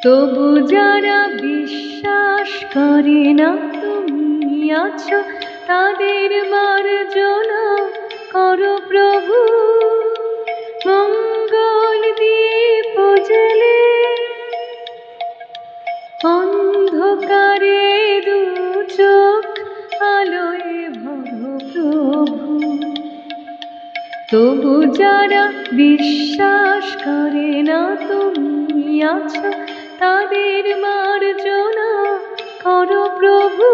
তবু যারা বিশ্বাস করে না তুমি আছো, তাদের মার্জনা করো প্রভু। মঙ্গল দীপ জ্বেলে অন্ধকারে দু চোখ আলোয় ভরো প্রভু। তবু যারা বিশ্বাস করে না তুমি আছো, তাদের মার্জনা করো প্রভু।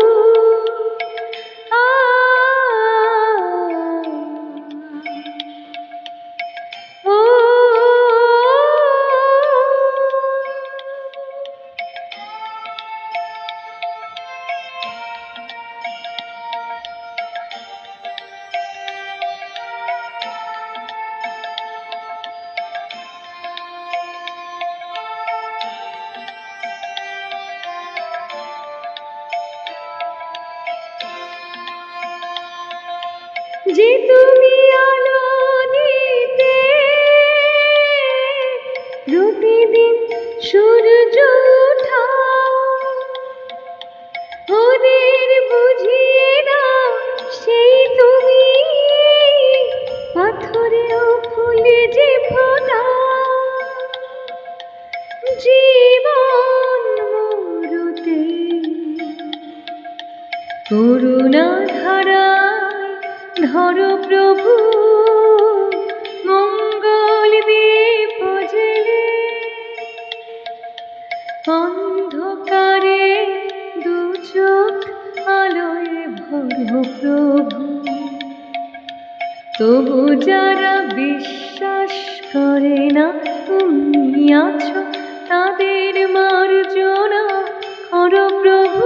যে তুমি আলো দিতে প্রতিদিন সূর্য ওঠাও, ওদের বুঝিয়ে দাও সেই তুমি পাথরেও ফুলে যে ফোটাও। জীবন মরুতে করুণা ধারায় ধরো প্রভু। মঙ্গল দীপ জ্বেলে অন্ধকারে দু চোখ আলোয় ভরো প্রভু। তবু যারা বিশ্বাস করে না তুমি আছো, তাদের মার্জনা করো প্রভু।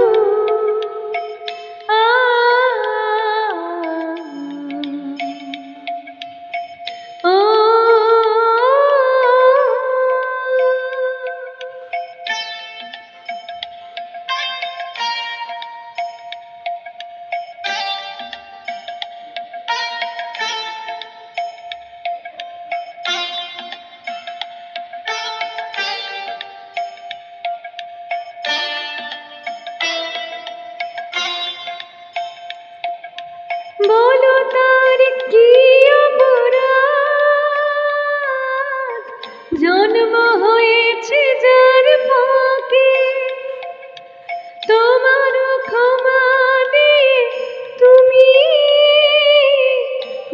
বলো তার কি অপরাধ, জন্ম হয়েছে যার পাপে। তোমার ক্ষমা দিয়ে তুমি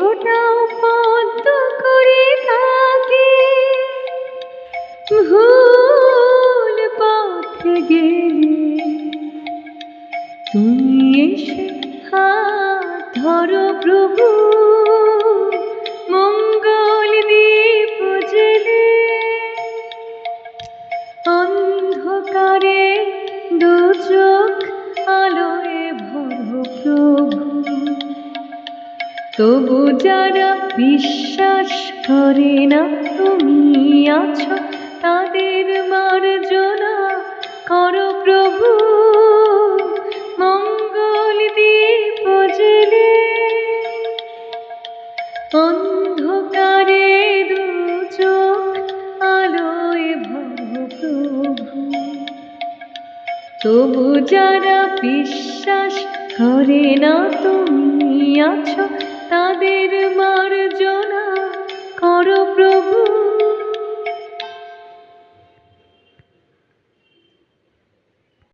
ওটাও পদ্ম করে তাকে। ভুল পথে গেলে তুমি এসে হাত ধরো প্রভু। মঙ্গল দীপ জ্বেলে অন্ধকারে দু চোখ আলোয় ভরো প্রভু। তবু যারা বিশ্বাস করে না তুমি আছো, তাদের মার্জনা করো প্রভু। মঙ্গল দীপ জ্বেলে অন্ধকারে দু চোখ আলোয় ভরো প্রভু। তবু যারা বিশ্বাস করে না তুমি আছো, তাদের মার্জনা করো প্রভু।